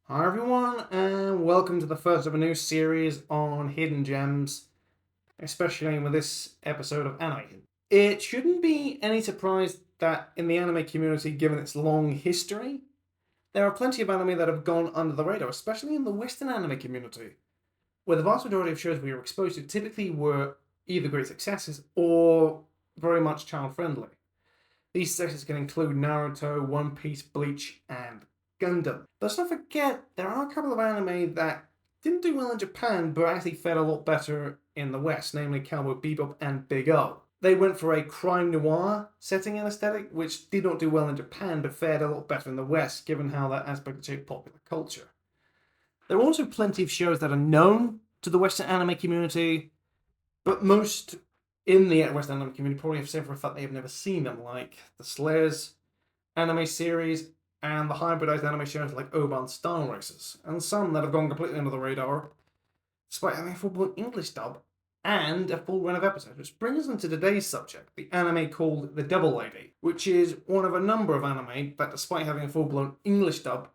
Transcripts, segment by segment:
Hi everyone, and welcome to the first of a new series on hidden gems, especially with this episode of anime. It shouldn't be any surprise that in the anime community, given its long history, there are plenty of anime that have gone under the radar, especially in the Western anime community, where the vast majority of shows we were exposed to typically were either great successes or very much child friendly. These successes can include Naruto, One Piece, Bleach, and Gundam. Let's not forget, there are a couple of anime that didn't do well in Japan, but actually fared a lot better in the West, namely Cowboy Bebop and Big O. They went for a crime noir setting and aesthetic, which did not do well in Japan, but fared a lot better in the West, given how that aspect shaped popular culture. There are also plenty of shows that are known to the Western anime community, but most in the Western anime community probably have said for a fact they have never seen them, like the Slayers anime series and the hybridized anime shows like Oban Star Races, and some that have gone completely under the radar, despite having a full-blown English dub and a full run of episodes, which brings us into today's subject, the anime called The Devil Lady, which is one of a number of anime that, despite having a full-blown English dub,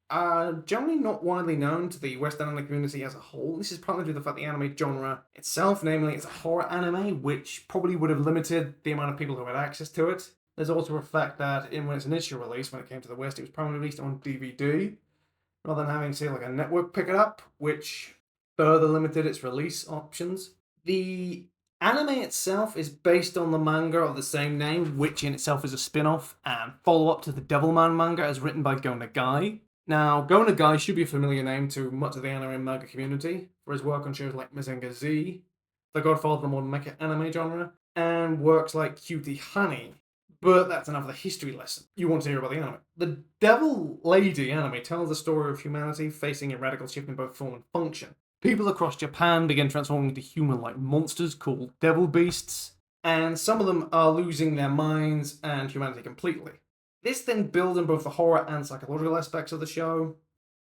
are generally not widely known to the Western anime community as a whole. This is partly due to the fact the anime genre itself, namely it's a horror anime, which probably would have limited the amount of people who had access to it. There's also a fact that when its initial release, when it came to the West, it was primarily released on DVD, rather than having, say, like a network pick it up, which further limited its release options. The anime itself is based on the manga of the same name, which in itself is a spin-off and follow-up to the Devilman manga as written by Go Nagai. Now, Go Nagai should be a familiar name to much of the anime and manga community for his work on shows like Mazinga Z, the godfather of the modern mecha anime genre, and works like Cutie Honey. But that's enough of the history lesson. You want to hear about the anime. The Devil Lady anime tells the story of humanity facing a radical shift in both form and function. People across Japan begin transforming into human-like monsters called devil beasts, and some of them are losing their minds and humanity completely. This then builds on both the horror and psychological aspects of the show,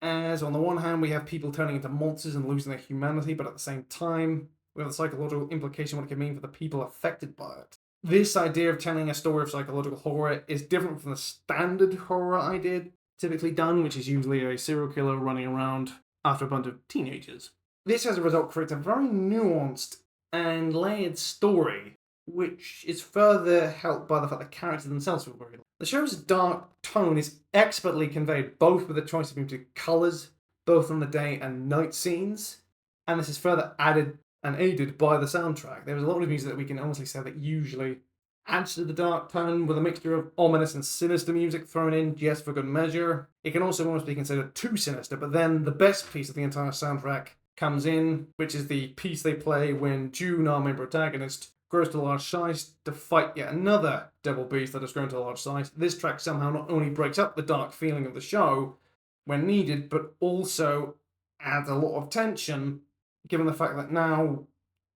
as on the one hand we have people turning into monsters and losing their humanity, but at the same time we have the psychological implication what it can mean for the people affected by it. This idea of telling a story of psychological horror is different from the standard horror idea typically done, which is usually a serial killer running around after a bunch of teenagers. This, as a result, creates a very nuanced and layered story, which is further helped by the fact that characters themselves feel very. The show's dark tone is expertly conveyed both with the choice of music colours, both on the day and night scenes, and this is further added and aided by the soundtrack. There's a lot of music that we can honestly say that usually adds to the dark tone with a mixture of ominous and sinister music thrown in just for good measure. It can also almost be considered too sinister, but then the best piece of the entire soundtrack comes in, which is the piece they play when June, our main protagonist, grows to a large size to fight yet another devil beast that has grown to a large size. This track somehow not only breaks up the dark feeling of the show when needed, but also adds a lot of tension, given the fact that now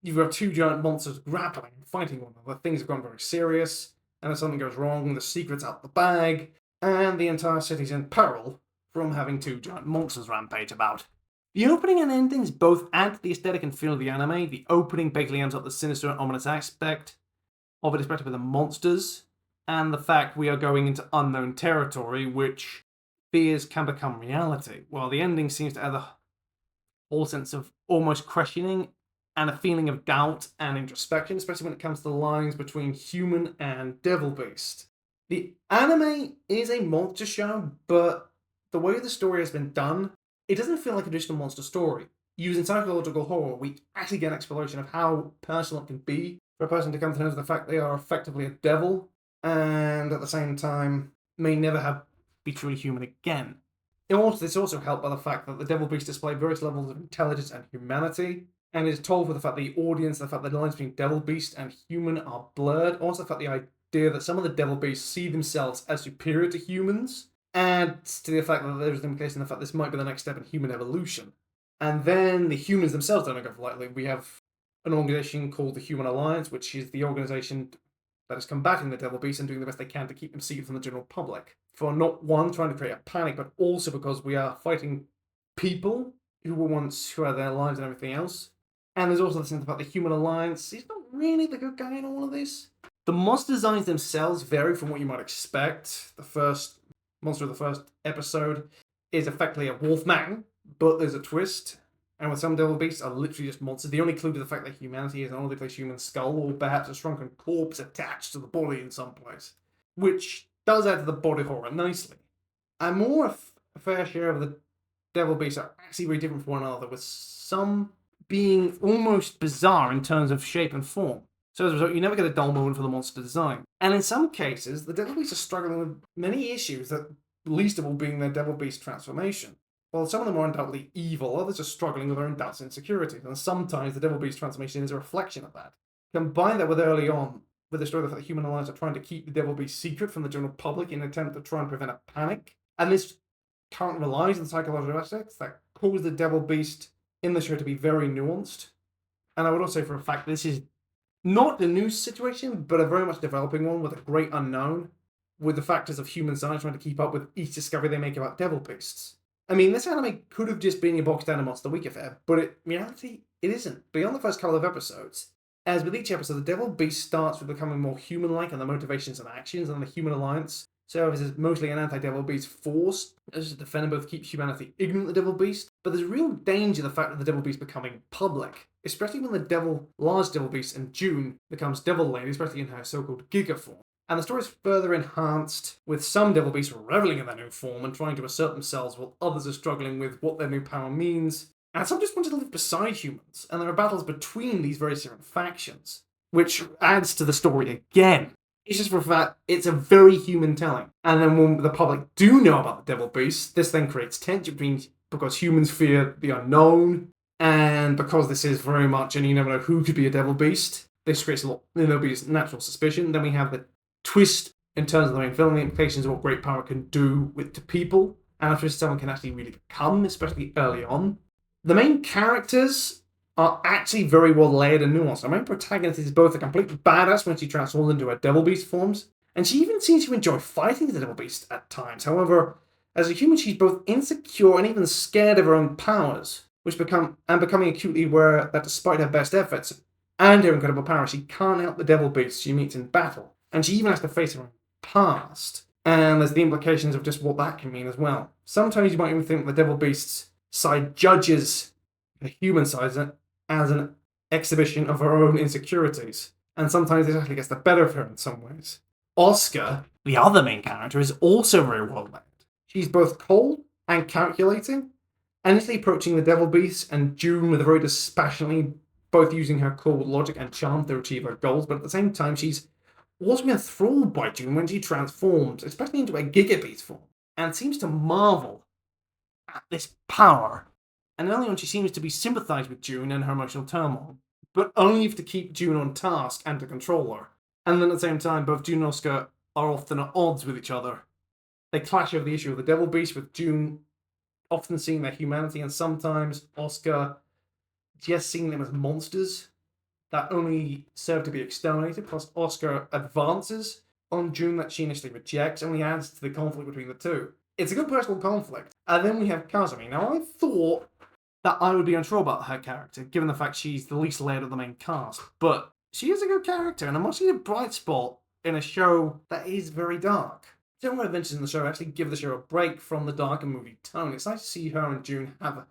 you've got two giant monsters grappling and fighting one another. Things have gone very serious, and if something goes wrong, the secret's out the bag, and the entire city's in peril from having two giant monsters rampage about. The opening and endings both add to the aesthetic and feel of the anime. The opening basically ends up the sinister and ominous aspect of it, especially with the monsters, and the fact we are going into unknown territory, which fears can become reality, while the ending seems to add a whole sense of almost questioning and a feeling of doubt and introspection, especially when it comes to the lines between human and devil beast. The anime is a monster show, but the way the story has been done, it doesn't feel like a traditional monster story. Using psychological horror, we actually get an exploration of how personal it can be for a person to come to terms with the fact they are effectively a devil, and at the same time may never have be truly human again. It's also helped by the fact that the devil beast display various levels of intelligence and humanity, and is told for the fact the audience, the fact that the lines between devil beast and human are blurred, also the fact the idea that some of the devil beasts see themselves as superior to humans, adds to the fact that there's an implication of the fact this might be the next step in human evolution. And then the humans themselves don't go for lightly. We have an organization called the Human Alliance, which is the organization that is combating the devil beast and doing the best they can to keep them secret from the general public. For not one, trying to create a panic, but also because we are fighting people who were once who had their lives and everything else. And there's also the sense about the Human Alliance. He's not really the good guy in all of this. The monster designs themselves vary from what you might expect. The first monster of the first episode is effectively a wolf man, but there's a twist. And with some devil beasts are literally just monsters. The only clue to the fact that humanity is an only place human skull, or perhaps a shrunken corpse attached to the body in some place, which does add to the body horror nicely. And more a fair share of the devil beasts are actually very different from one another, with some being almost bizarre in terms of shape and form. So as a result, you never get a dull moment for the monster design. And in some cases, the devil beasts are struggling with many issues, that least of all being their devil beast transformation. While some of them are undoubtedly evil, others are struggling with their own doubts and insecurities, and sometimes the devil beast transformation is a reflection of that. Combine that with early on, with the story that the human alliance are trying to keep the devil beast secret from the general public in an attempt to try and prevent a panic, and this current relies on psychological aspects that cause the devil beast in the show to be very nuanced. And I would also say for a fact this is not a new situation, but a very much developing one with a great unknown, with the factors of human science trying to keep up with each discovery they make about devil beasts. I mean, this anime could have just been your box down Monster Week affair, but in reality, it isn't. Beyond the first couple of episodes, as with each episode, the devil beast starts with becoming more human-like and the motivations and actions, and the human alliance serves as mostly an anti-devil beast force, as to defend and both keep humanity ignorant of the devil beast. But there's real danger in the fact of the devil beast becoming public, especially when the large devil beast in June becomes Devil Lady, especially in her so-called Giga form. And the story is further enhanced with some devil beasts reveling in their new form and trying to assert themselves, while others are struggling with what their new power means. And some just want to live beside humans, and there are battles between these very different factions, which adds to the story again. It's just for a fact, it's a very human telling. And then when the public do know about the devil beast, this then creates tension because humans fear the unknown, and because this is very much, and you never know who could be a devil beast, this creates a lot, there'll be natural suspicion. Then we have the twist in terms of the main film, the implications of what great power can do to people, and how twisted someone can actually really become, especially early on. The main characters are actually very well layered and nuanced. Our main protagonist is both a complete badass when she transforms into her devil beast forms, and she even seems to enjoy fighting the devil beast at times. However, as a human, she's both insecure and even scared of her own powers, becoming acutely aware that despite her best efforts and her incredible power, she can't help the devil beasts she meets in battle. And she even has to face her own past. And there's the implications of just what that can mean as well. Sometimes you might even think the devil beast's side judges the human side as an exhibition of her own insecurities. And sometimes it actually gets the better of her in some ways. Oscar, the other main character, is also very well laid. She's both cold and calculating, initially approaching the devil beast and June with a very dispassionately, both using her cold logic and charm to achieve her goals, but at the same time she's also been enthralled by June when she transforms, especially into a gigabeast form, and seems to marvel at this power. And early on, she seems to be sympathized with June and her emotional turmoil, but only to keep June on task and to control her. And then at the same time, both June and Oscar are often at odds with each other. They clash over the issue of the devil beast, with June often seeing their humanity, and sometimes Oscar just seeing them as monsters that only serve to be exterminated, plus Oscar advances on June that she initially rejects, only adds to the conflict between the two. It's a good personal conflict. And then we have Kazumi. Now, I thought that I would be unsure about her character, given the fact she's the least layered of the main cast, but she is a good character, and I'm actually a bright spot in a show that is very dark. Several adventures in the show actually give the show a break from the dark and moody tone. It's nice to see her and June have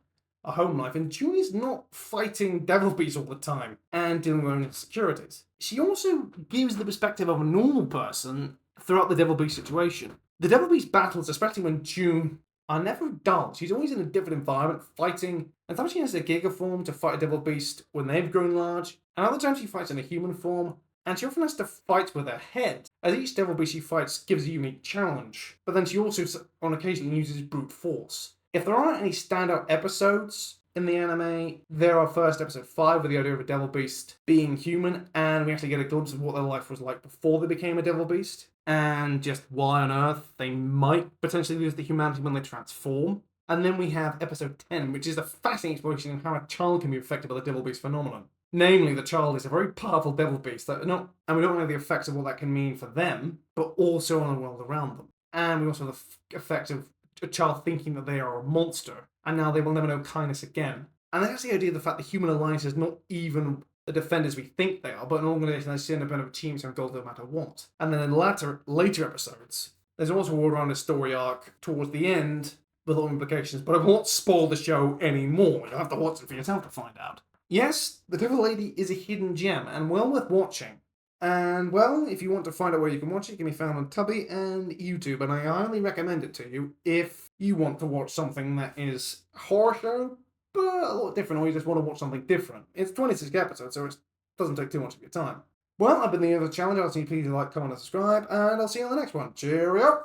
a home life, and June is not fighting devil beasts all the time and dealing with her own insecurities. She also gives the perspective of a normal person throughout the devil beast situation. The devil beast battles, especially when June, are never dull. She's always in a different environment, fighting, and sometimes she has a giga form to fight a devil beast when they've grown large, and other times she fights in a human form, and she often has to fight with her head, as each devil beast she fights gives a unique challenge, but then she also, on occasion, uses brute force. If there aren't any standout episodes in the anime, there are first episode 5 with the idea of a devil beast being human, and we actually get a glimpse of what their life was like before they became a devil beast, and just why on earth they might potentially lose the humanity when they transform. And then we have episode 10, which is a fascinating exploration of how a child can be affected by the devil beast phenomenon. Namely, the child is a very powerful devil beast, and we don't know the effects of what that can mean for them, but also on the world around them. And we also have the effect of a child thinking that they are a monster, and now they will never know kindness again. And that's the idea of the fact the human alliance is not even the defenders we think they are, but an organization that's independent of teams and goals no matter what. And then in later episodes, there's also all around a story arc towards the end with all implications, but I won't spoil the show anymore. You'll have to watch it for yourself to find out. Yes, The Devil Lady is a hidden gem, and well worth watching. And, well, if you want to find out where you can watch it can be found on Tubi and YouTube, and I highly recommend it to you if you want to watch something that is a horror show, but a lot different, or you just want to watch something different. It's 26 episodes, so it doesn't take too much of your time. Well, I've been the other challenge. I'll see you please like, comment, and subscribe, and I'll see you on the next one. Cheerio!